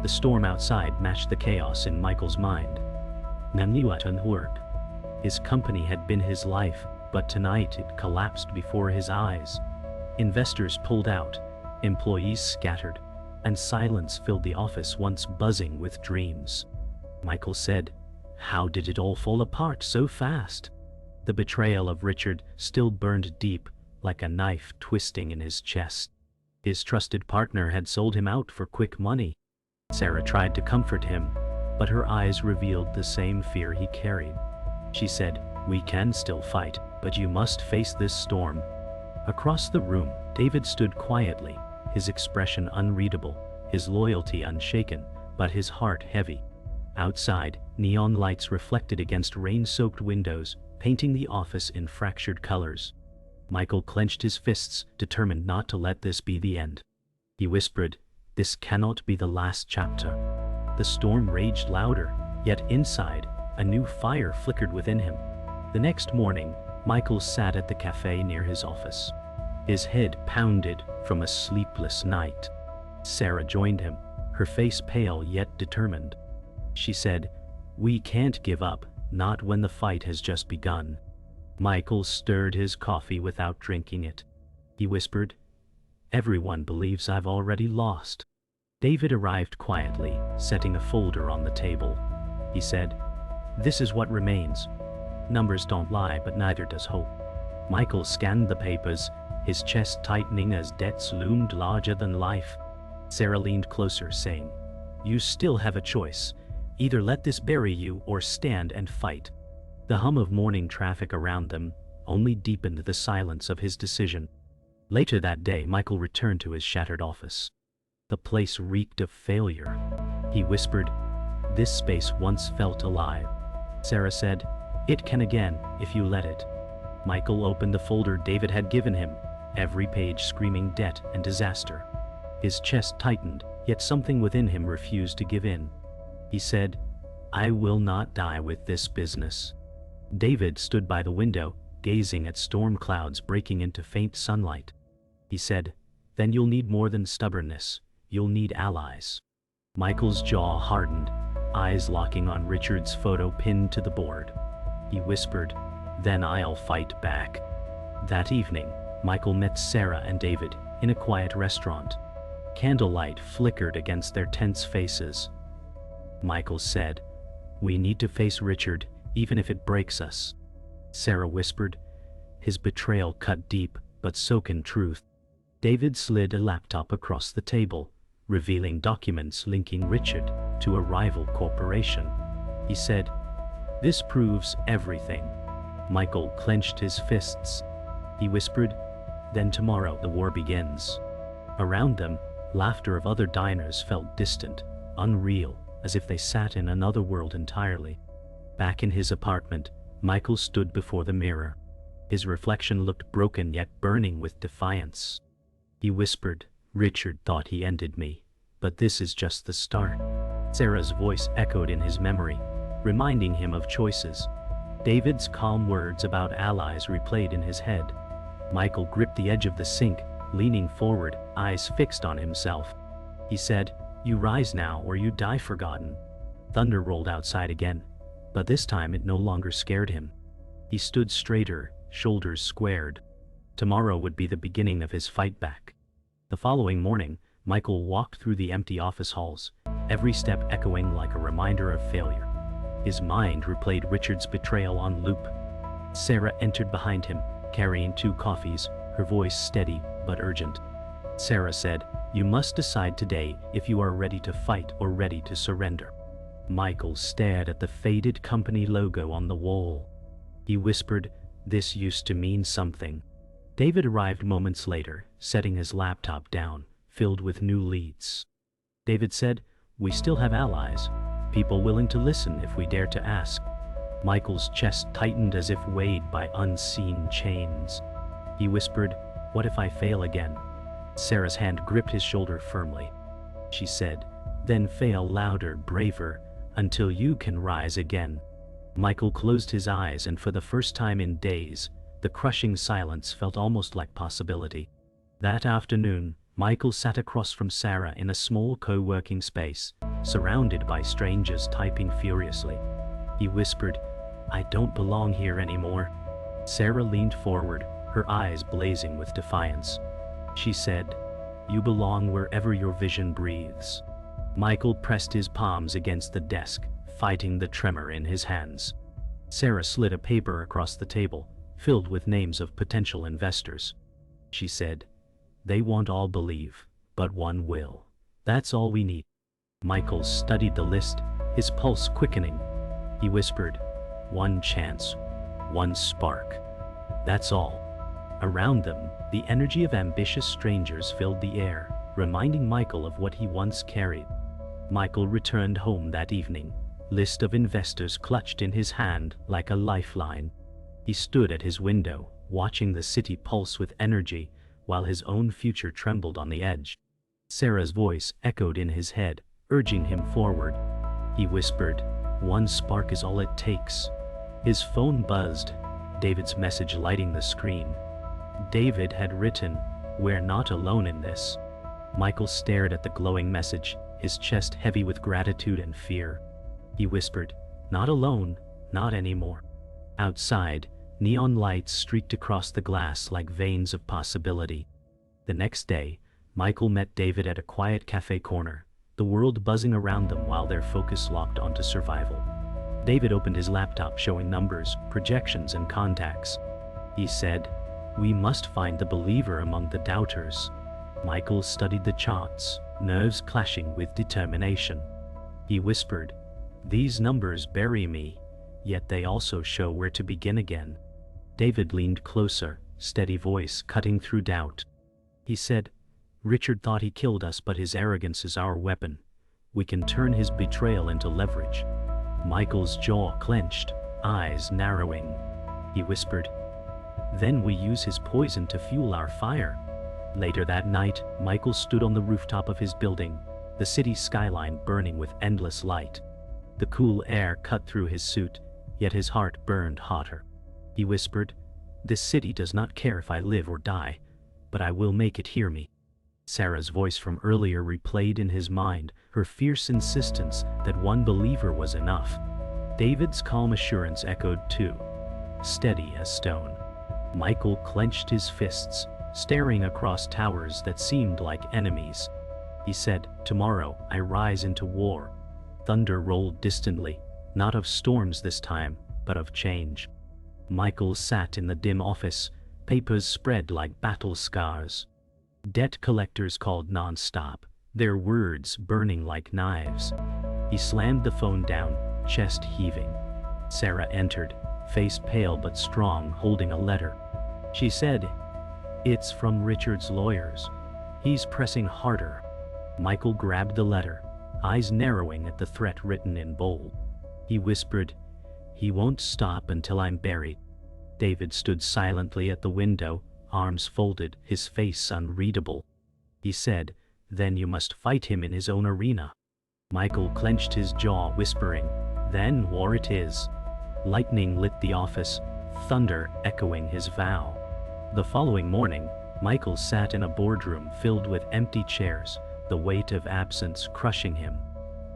The storm outside matched the chaos in Michael's mind. His company had been his life, but tonight it collapsed before his eyes. Investors pulled out, employees scattered, and silence filled the office once buzzing with dreams. Michael said, "How did it all fall apart so fast?" The betrayal of Richard still burned deep, like a knife twisting in his chest. His trusted partner had sold him out for quick money. Sarah tried to comfort him, but her eyes revealed the same fear he carried. She said, "We can still fight, but you must face this storm." Across the room, David stood quietly, his expression unreadable, his loyalty unshaken, but his heart heavy. Outside, neon lights reflected against rain-soaked windows, painting the office in fractured colors. Michael clenched his fists, determined not to let this be the end. He whispered, "This cannot be the last chapter." The storm raged louder, yet inside, a new fire flickered within him. The next morning, Michael sat at the cafe near his office. His head pounded from a sleepless night. Sarah joined him, her face pale yet determined. She said, "We can't give up, not when the fight has just begun." Michael stirred his coffee without drinking it. He whispered, "Everyone believes I've already lost." David arrived quietly, setting a folder on the table. He said, "This is what remains. Numbers don't lie, but neither does hope." Michael scanned the papers, his chest tightening as debts loomed larger than life. Sarah leaned closer, saying, "You still have a choice. Either let this bury you or stand and fight." The hum of morning traffic around them only deepened the silence of his decision. Later that day, Michael returned to his shattered office. The place reeked of failure. He whispered, "This space once felt alive." Sarah said, "It can again, if you let it." Michael opened the folder David had given him, every page screaming debt and disaster. His chest tightened, yet something within him refused to give in. He said, "I will not die with this business." David stood by the window, gazing at storm clouds breaking into faint sunlight. He said, "Then you'll need more than stubbornness. You'll need allies." Michael's jaw hardened, eyes locking on Richard's photo pinned to the board. He whispered, "Then I'll fight back." That evening, Michael met Sarah and David in a quiet restaurant. Candlelight flickered against their tense faces. Michael said, "We need to face Richard, even if it breaks us." Sarah whispered, "His betrayal cut deep, but so can truth." David slid a laptop across the table, revealing documents linking Richard to a rival corporation. He said, "This proves everything." Michael clenched his fists. He whispered, "Then tomorrow the war begins." Around them, laughter of other diners felt distant, unreal, as if they sat in another world entirely. Back in his apartment, Michael stood before the mirror. His reflection looked broken yet burning with defiance. He whispered, "Richard thought he ended me, but this is just the start." Sarah's voice echoed in his memory, reminding him of choices. David's calm words about allies replayed in his head. Michael gripped the edge of the sink, leaning forward, eyes fixed on himself. He said, "You rise now or you die forgotten." Thunder rolled outside again, but this time it no longer scared him. He stood straighter, shoulders squared. Tomorrow would be the beginning of his fight back. The following morning, Michael walked through the empty office halls, every step echoing like a reminder of failure. His mind replayed Richard's betrayal on loop. Sarah entered behind him, carrying 2 coffees, her voice steady but urgent. Sarah said, "You must decide today if you are ready to fight or ready to surrender." Michael stared at the faded company logo on the wall. He whispered, "This used to mean something." David arrived moments later, setting his laptop down, filled with new leads. David said, "We still have allies, people willing to listen if we dare to ask." Michael's chest tightened as if weighed by unseen chains. He whispered, "What if I fail again?" Sarah's hand gripped his shoulder firmly. She said, "Then fail louder, braver, until you can rise again." Michael closed his eyes, and for the first time in days, the crushing silence felt almost like possibility. That afternoon, Michael sat across from Sarah in a small co-working space, surrounded by strangers typing furiously. He whispered, "I don't belong here anymore." Sarah leaned forward, her eyes blazing with defiance. She said, "You belong wherever your vision breathes." Michael pressed his palms against the desk, fighting the tremor in his hands. Sarah slid a paper across the table, filled with names of potential investors. She said, "They won't all believe, but one will. That's all we need." Michael studied the list, his pulse quickening. He whispered, "One chance, one spark. That's all." Around them, the energy of ambitious strangers filled the air, reminding Michael of what he once carried. Michael returned home that evening, list of investors clutched in his hand like a lifeline. He stood at his window, watching the city pulse with energy, while his own future trembled on the edge. Sarah's voice echoed in his head, urging him forward. He whispered, "One spark is all it takes." His phone buzzed, David's message lighting the screen. David had written, "We're not alone in this." Michael stared at the glowing message, his chest heavy with gratitude and fear. He whispered, "Not alone, not anymore." Outside, neon lights streaked across the glass like veins of possibility. The next day, Michael met David at a quiet cafe corner, the world buzzing around them while their focus locked onto survival. David opened his laptop showing numbers, projections, and contacts. He said, "We must find the believer among the doubters." Michael studied the charts, nerves clashing with determination. He whispered, "These numbers bury me, yet they also show where to begin again." David leaned closer, steady voice cutting through doubt. He said, "Richard thought he killed us, but his arrogance is our weapon. We can turn his betrayal into leverage." Michael's jaw clenched, eyes narrowing. He whispered, "Then we use his poison to fuel our fire." Later that night, Michael stood on the rooftop of his building, the city skyline burning with endless light. The cool air cut through his suit, yet his heart burned hotter. He whispered, "This city does not care if I live or die, but I will make it hear me." Sarah's voice from earlier replayed in his mind, her fierce insistence that one believer was enough. David's calm assurance echoed too, steady as stone. Michael clenched his fists, staring across towers that seemed like enemies. He said, "Tomorrow I rise into war." Thunder rolled distantly, not of storms this time, but of change. Michael sat in the dim office, papers spread like battle scars. Debt collectors called non-stop, their words burning like knives. He slammed the phone down, chest heaving. Sarah entered, face pale but strong, holding a letter. She said, "It's from Richard's lawyers. He's pressing harder." Michael grabbed the letter, eyes narrowing at the threat written in bold. He whispered, "He won't stop until I'm buried." David stood silently at the window, arms folded, his face unreadable. He said, "Then you must fight him in his own arena." Michael clenched his jaw, whispering, "Then war it is." Lightning lit the office, thunder echoing his vow. The following morning, Michael sat in a boardroom filled with empty chairs, the weight of absence crushing him.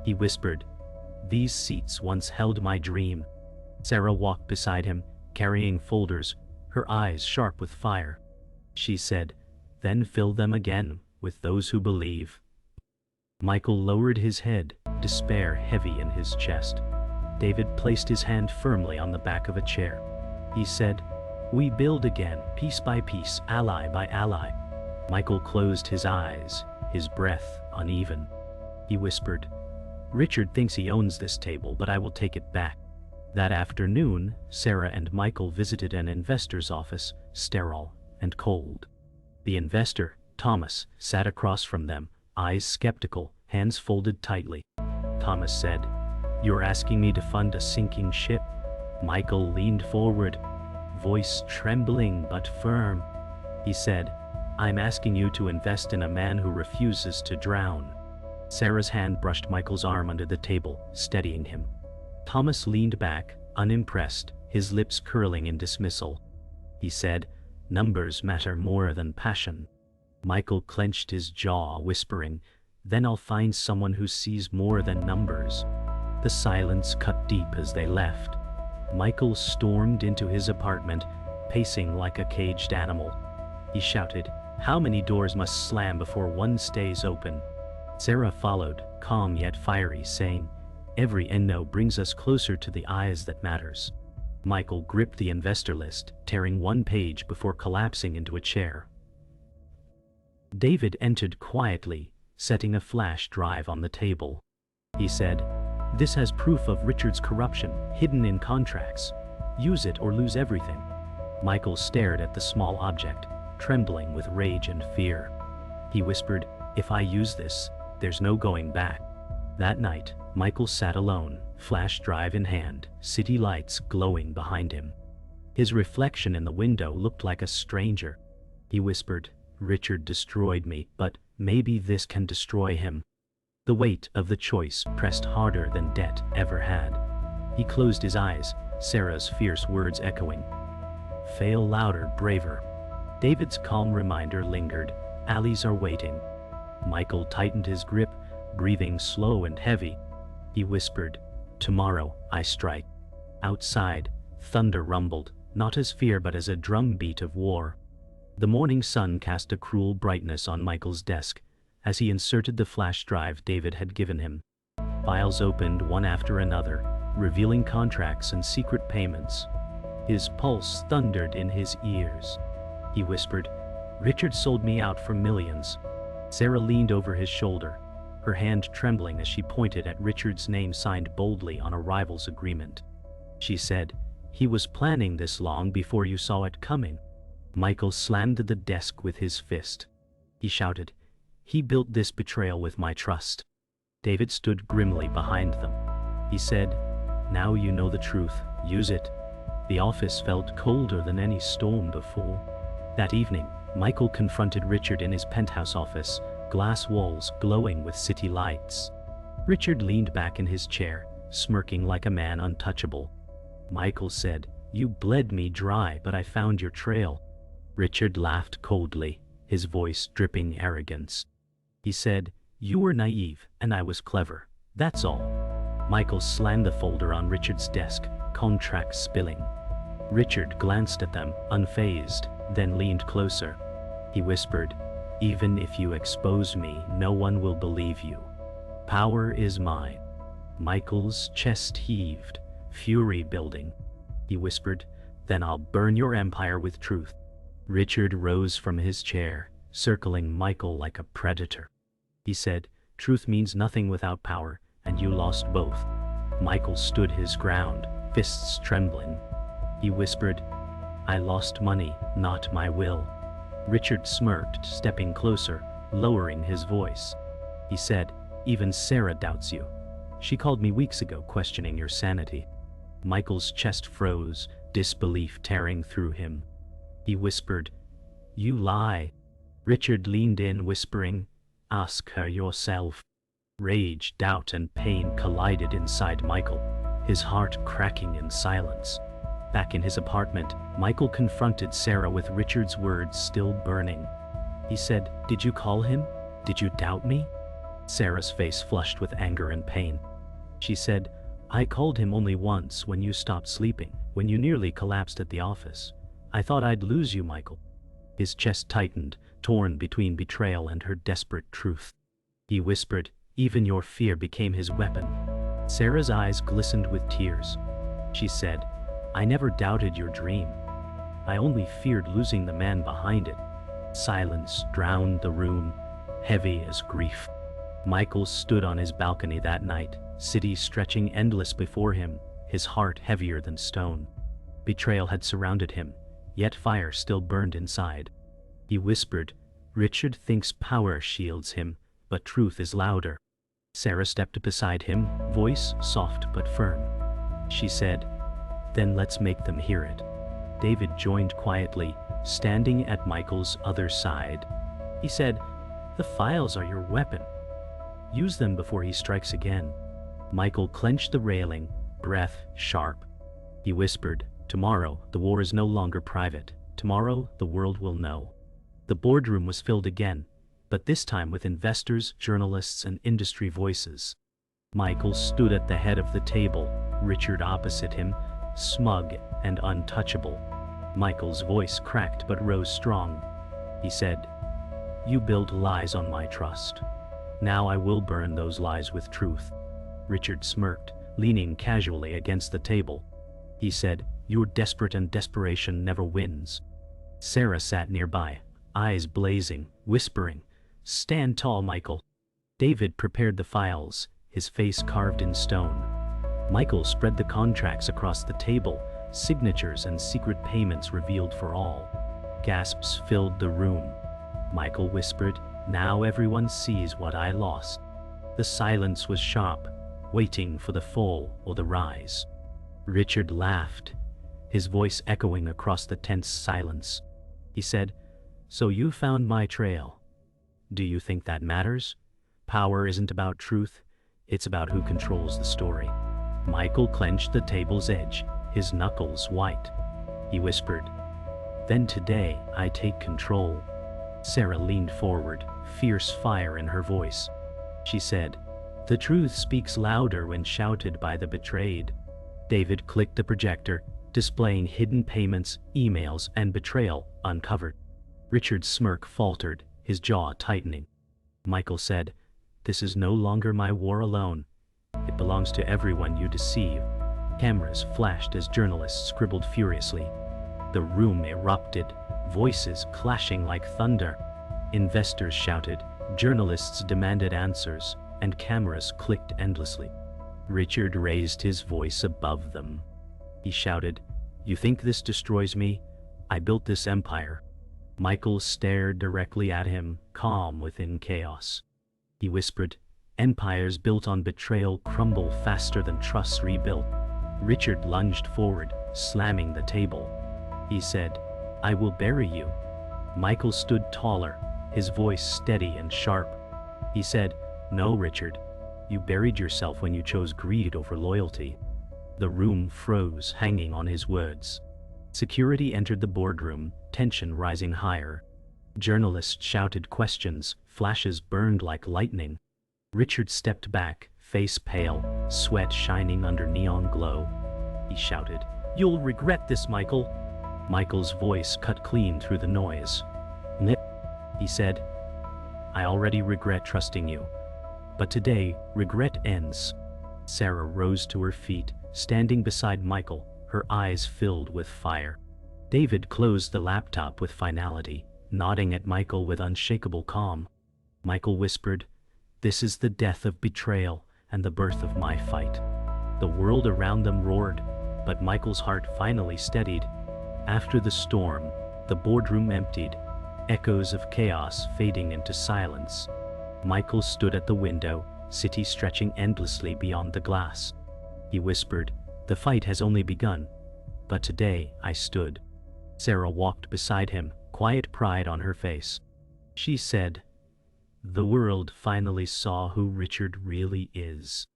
He whispered, "These seats once held my dream." Sarah walked beside him, carrying folders, her eyes sharp with fire. She said, "Then fill them again with those who believe." Michael lowered his head, despair heavy in his chest. David placed his hand firmly on the back of a chair. He said, "We build again, piece by piece, ally by ally." Michael closed his eyes, his breath uneven. He whispered, "Richard thinks he owns this table, but I will take it back." That afternoon, Sarah and Michael visited an investor's office, sterile and cold. The investor, Thomas, sat across from them, eyes skeptical, hands folded tightly. Thomas said, "You're asking me to fund a sinking ship?" Michael leaned forward, voice trembling but firm. He said, "I'm asking you to invest in a man who refuses to drown." Sarah's hand brushed Michael's arm under the table, steadying him. Thomas leaned back, unimpressed, his lips curling in dismissal. He said, "Numbers matter more than passion." Michael clenched his jaw, whispering, "Then I'll find someone who sees more than numbers." The silence cut deep as they left. Michael stormed into his apartment, pacing like a caged animal. He shouted, "How many doors must slam before one stays open?" Sarah followed, calm yet fiery, saying, "Every no brings us closer to the eyes that matters." Michael gripped the investor list, tearing one page before collapsing into a chair. David entered quietly, setting a flash drive on the table. He said, "This has proof of Richard's corruption, hidden in contracts. Use it or lose everything." Michael stared at the small object, trembling with rage and fear. He whispered, "If I use this, there's no going back." That night, Michael sat alone, flash drive in hand, city lights glowing behind him. His reflection in the window looked like a stranger. He whispered, "Richard destroyed me, but maybe this can destroy him." The weight of the choice pressed harder than debt ever had. He closed his eyes, Sarah's fierce words echoing, "Fail louder, braver." David's calm reminder lingered, "Alleys are waiting." Michael tightened his grip, breathing slow and heavy. He whispered, "Tomorrow, I strike." Outside, thunder rumbled, not as fear but as a drumbeat of war. The morning sun cast a cruel brightness on Michael's desk as he inserted the flash drive David had given him. Files opened one after another, revealing contracts and secret payments. His pulse thundered in his ears. He whispered, "Richard sold me out for millions." Sarah leaned over his shoulder, her hand trembling as she pointed at Richard's name signed boldly on a rival's agreement. She said, "He was planning this long before you saw it coming." Michael slammed the desk with his fist. He shouted, "He built this betrayal with my trust." David stood grimly behind them. He said, "Now you know the truth, use it." The office felt colder than any storm before. That evening, Michael confronted Richard in his penthouse office, glass walls glowing with city lights. Richard leaned back in his chair, smirking like a man untouchable. Michael said, "You bled me dry, but I found your trail." Richard laughed coldly, his voice dripping arrogance. He said, "You were naive, and I was clever. That's all." Michael slammed the folder on Richard's desk, contracts spilling. Richard glanced at them, unfazed, then leaned closer. He whispered, "Even if you expose me, no one will believe you. Power is mine." Michael's chest heaved, fury building. He whispered, "Then I'll burn your empire with truth." Richard rose from his chair, circling Michael like a predator. He said, "Truth means nothing without power, and you lost both." Michael stood his ground, fists trembling. He whispered, "I lost money, not my will." Richard smirked, stepping closer, lowering his voice. He said, "Even Sarah doubts you. She called me weeks ago questioning your sanity." Michael's chest froze, disbelief tearing through him. He whispered, "You lie." Richard leaned in, whispering, "Ask her yourself." Rage, doubt, and pain collided inside Michael, his heart cracking in silence. Back in his apartment, Michael confronted Sarah with Richard's words still burning. He said, "Did you call him? Did you doubt me?" Sarah's face flushed with anger and pain. She said, "I called him only once when you stopped sleeping, when you nearly collapsed at the office. I thought I'd lose you, Michael." His chest tightened, torn between betrayal and her desperate truth. He whispered, "Even your fear became his weapon." Sarah's eyes glistened with tears. She said, "I never doubted your dream. I only feared losing the man behind it." Silence drowned the room, heavy as grief. Michael stood on his balcony that night, city stretching endless before him, his heart heavier than stone. Betrayal had surrounded him, yet fire still burned inside. He whispered, "Richard thinks power shields him, but truth is louder." Sarah stepped beside him, voice soft but firm. She said, "Then let's make them hear it." David joined quietly, standing at Michael's other side. He said, "The files are your weapon. Use them before he strikes again." Michael clenched the railing, breath sharp. He whispered, "Tomorrow, the war is no longer private. Tomorrow, the world will know." The boardroom was filled again, but this time with investors, journalists, and industry voices. Michael stood at the head of the table, Richard opposite him, smug and untouchable. Michael's voice cracked but rose strong. He said, "You built lies on my trust. Now I will burn those lies with truth." Richard smirked, leaning casually against the table. He said, "You're desperate and desperation never wins." Sarah sat nearby, eyes blazing, whispering, "Stand tall, Michael." David prepared the files, his face carved in stone. Michael spread the contracts across the table, signatures and secret payments revealed for all. Gasps filled the room. Michael whispered, "Now everyone sees what I lost." The silence was sharp, waiting for the fall or the rise. Richard laughed, his voice echoing across the tense silence. He said, "So you found my trail. Do you think that matters? Power isn't about truth, it's about who controls the story." Michael clenched the table's edge, his knuckles white. He whispered, "Then today I take control." Sarah leaned forward, fierce fire in her voice. She said, "The truth speaks louder when shouted by the betrayed." David clicked the projector, displaying hidden payments, emails, and betrayal uncovered. Richard's smirk faltered, his jaw tightening. Michael said, "This is no longer my war alone. It belongs to everyone you deceive." Cameras flashed as journalists scribbled furiously. The room erupted, voices clashing like thunder. Investors shouted, journalists demanded answers, and cameras clicked endlessly. Richard raised his voice above them. He shouted, "You think this destroys me? I built this empire." Michael stared directly at him, calm within chaos. He whispered, "Empires built on betrayal crumble faster than trusts rebuilt." Richard lunged forward, slamming the table. He said, "I will bury you." Michael stood taller, his voice steady and sharp. He said, "No, Richard, you buried yourself when you chose greed over loyalty." The room froze, hanging on his words. Security entered the boardroom, tension rising higher. Journalists shouted questions, flashes burned like lightning. Richard stepped back, face pale, sweat shining under neon glow. He shouted, "You'll regret this, Michael." Michael's voice cut clean through the noise. "Nip," he said, "I already regret trusting you. But today, regret ends." Sarah rose to her feet, standing beside Michael, her eyes filled with fire. David closed the laptop with finality, nodding at Michael with unshakable calm. Michael whispered, "This is the death of betrayal and the birth of my fight." The world around them roared, but Michael's heart finally steadied. After the storm, the boardroom emptied, echoes of chaos fading into silence. Michael stood at the window, city stretching endlessly beyond the glass. He whispered, "The fight has only begun, but today I stood." Sarah walked beside him, quiet pride on her face. She said, "The world finally saw who Richard really is."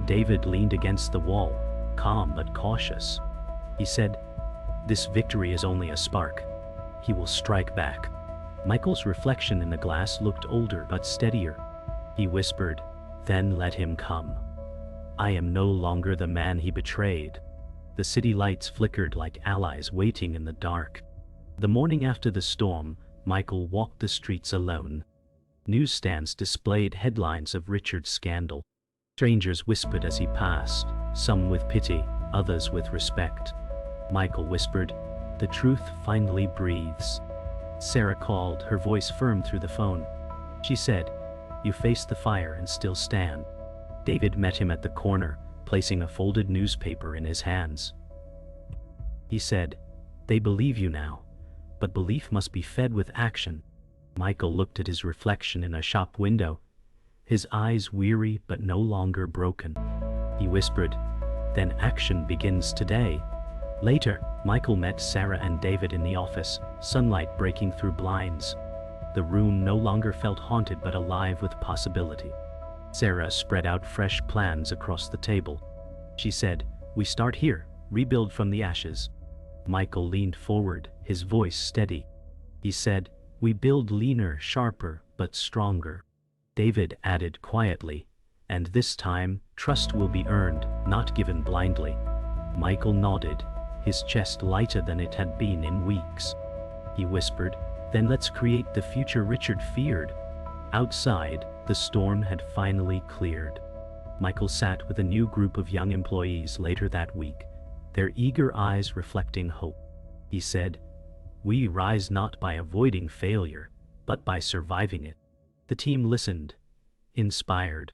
David leaned against the wall, calm but cautious. He said, "This victory is only a spark. He will strike back." Michael's reflection in the glass looked older but steadier. He whispered, "Then let him come. I am no longer the man he betrayed." The city lights flickered like allies waiting in the dark. The morning after the storm, Michael walked the streets alone. Newsstands displayed headlines of Richard's scandal. Strangers whispered as he passed, some with pity, others with respect. Michael whispered, "The truth finally breathes." Sarah called, her voice firm through the phone. She said, "You faced the fire and still stand." David met him at the corner, placing a folded newspaper in his hands. He said, "They believe you now, but belief must be fed with action." Michael looked at his reflection in a shop window, his eyes weary but no longer broken. He whispered, "Then action begins today." Later, Michael met Sarah and David in the office, sunlight breaking through blinds. The room no longer felt haunted but alive with possibility. Sarah spread out fresh plans across the table. She said, "We start here, rebuild from the ashes." Michael leaned forward, his voice steady. He said, We build leaner, sharper, but stronger. David added quietly, and this time, trust will be earned, not given blindly. Michael nodded, his chest lighter than it had been in weeks. He whispered, then let's create the future Richard feared. Outside, the storm had finally cleared. Michael sat with a new group of young employees later that week, their eager eyes reflecting hope. He said, "We rise not by avoiding failure, but by surviving it." The team listened, inspired.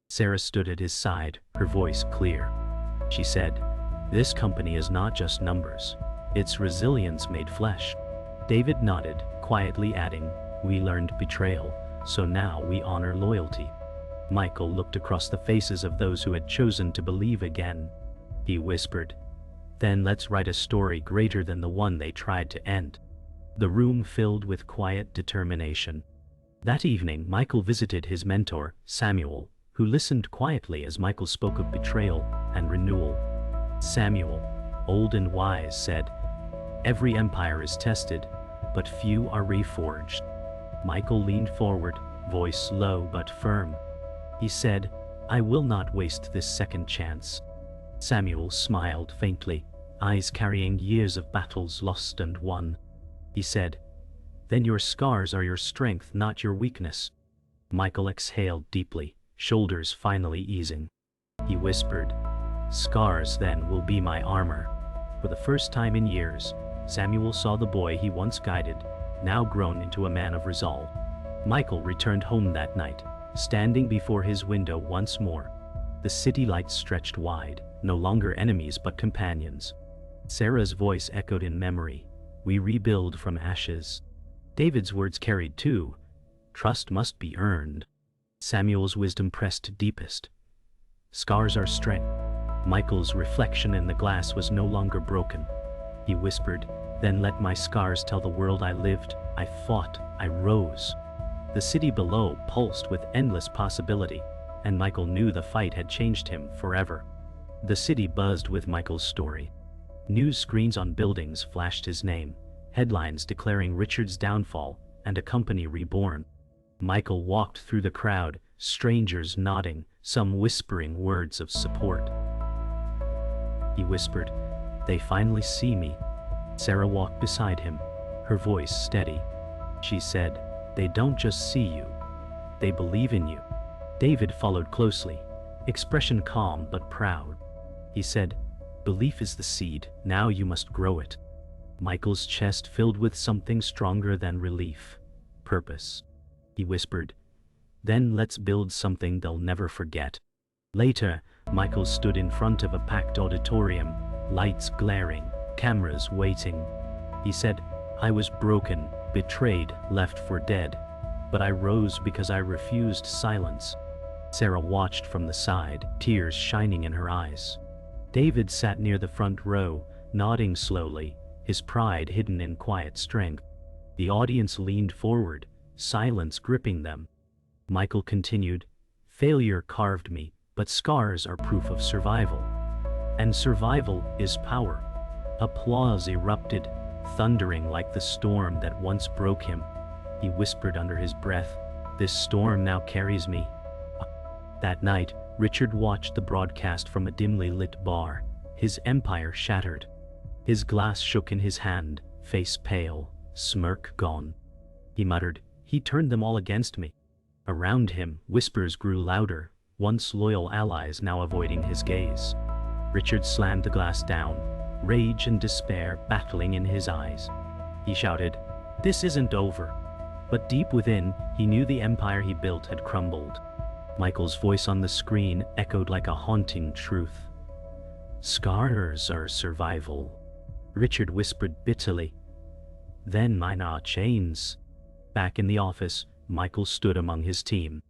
Sarah stood at his side, her voice clear. She said, "This company is not just numbers, it's resilience made flesh." David nodded, quietly adding, "We learned betrayal, so now we honor loyalty." Michael looked across the faces of those who had chosen to believe again. He whispered, "Then let's write a story greater than the one they tried to end." The room filled with quiet determination. That evening, Michael visited his mentor, Samuel, who listened quietly as Michael spoke of betrayal and renewal. Samuel, old and wise, said, "Every empire is tested, but few are reforged." Michael leaned forward, voice low but firm. He said, "I will not waste this second chance." Samuel smiled faintly, eyes carrying years of battles lost and won. He said, "Then your scars are your strength, not your weakness." Michael exhaled deeply, shoulders finally easing. He whispered, "Scars then will be my armor." For the first time in years, Samuel saw the boy he once guided, now grown into a man of resolve. Michael returned home that night, standing before his window once more. The city lights stretched wide, no longer enemies but companions. Sarah's voice echoed in memory, "We rebuild from ashes." David's words carried too, "Trust must be earned." Samuel's wisdom pressed deepest, "Scars are strength." Michael's reflection in the glass was no longer broken. He whispered, "Then let my scars tell the world I lived, I fought, I rose." The city below pulsed with endless possibility, and Michael knew the fight had changed him forever. The city buzzed with Michael's story. News screens on buildings flashed his name, headlines declaring Richard's downfall and a company reborn. Michael walked through the crowd, strangers nodding, some whispering words of support. He whispered, "They finally see me." Sarah walked beside him, her voice steady. She said, "They don't just see you, they believe in you." David followed closely, expression calm but proud. He said, "Belief is the seed, now you must grow it." Michael's chest filled with something stronger than relief, purpose. He whispered, "Then let's build something they'll never forget." Later, Michael stood in front of a packed auditorium, lights glaring, cameras waiting. He said, "I was broken, betrayed, left for dead, but I rose because I refused silence." Sarah watched from the side, tears shining in her eyes. David sat near the front row, nodding slowly, his pride hidden in quiet strength. The audience leaned forward, silence gripping them. Michael continued, "Failure carved me, but scars are proof of survival. And survival is power." Applause erupted, thundering like the storm that once broke him. He whispered under his breath, "This storm now carries me." That night, Richard watched the broadcast from a dimly lit bar, his empire shattered. His glass shook in his hand, face pale, smirk gone. He muttered, "He turned them all against me." Around him, whispers grew louder, once loyal allies now avoiding his gaze. Richard slammed the glass down, rage and despair battling in his eyes. He shouted, "This isn't over." But deep within, he knew the empire he built had crumbled. Michael's voice on the screen echoed like a haunting truth. "Scars are survival." Richard whispered bitterly, "Then mine are chains." Back in the office, Michael stood among his team.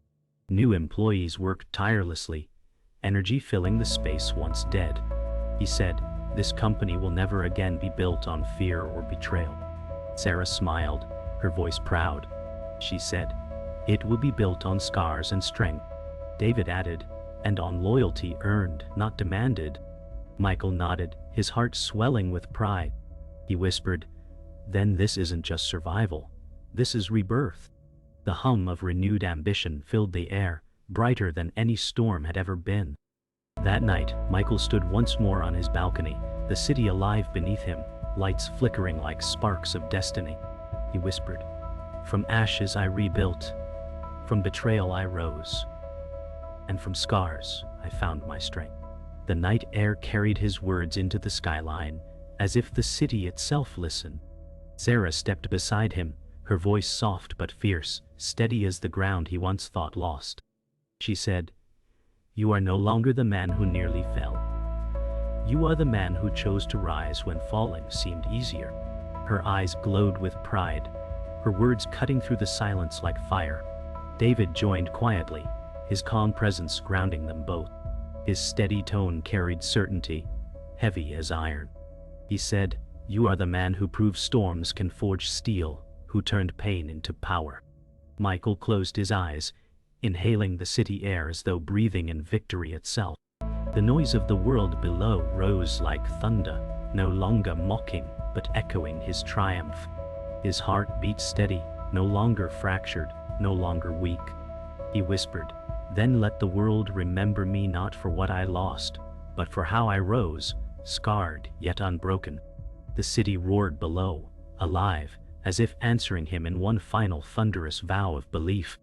New employees worked tirelessly, energy filling the space once dead. He said, "This company will never again be built on fear or betrayal." Sarah smiled, her voice proud. She said, "It will be built on scars and strength." David added, "And on loyalty earned, not demanded." Michael nodded, his heart swelling with pride. He whispered, "Then this isn't just survival. This is rebirth. The hum of renewed ambition filled the air, brighter than any storm had ever been. That night, Michael stood once more on his balcony, the city alive beneath him, lights flickering like sparks of destiny. He whispered, "From ashes I rebuilt, from betrayal I rose, and from scars I found my strength." The night air carried his words into the skyline, as if the city itself listened. Sarah stepped beside him, her voice soft but fierce, steady as the ground he once thought lost. She said, "You are no longer the man who nearly fell. You are the man who chose to rise when falling seemed easier." Her eyes glowed with pride, her words cutting through the silence like fire. David joined quietly, his calm presence grounding them both. His steady tone carried certainty, heavy as iron. He said, "You are the man who proved storms can forge steel, who turned pain into power." Michael closed his eyes, inhaling the city air as though breathing in victory itself. The noise of the world below rose like thunder, no longer mocking, but echoing his triumph. His heart beat steady, no longer fractured, no longer weak. He whispered, "Then let the world remember me not for what I lost, but for how I rose, scarred yet unbroken." The city roared below, alive, as if answering him in one final thunderous vow of belief.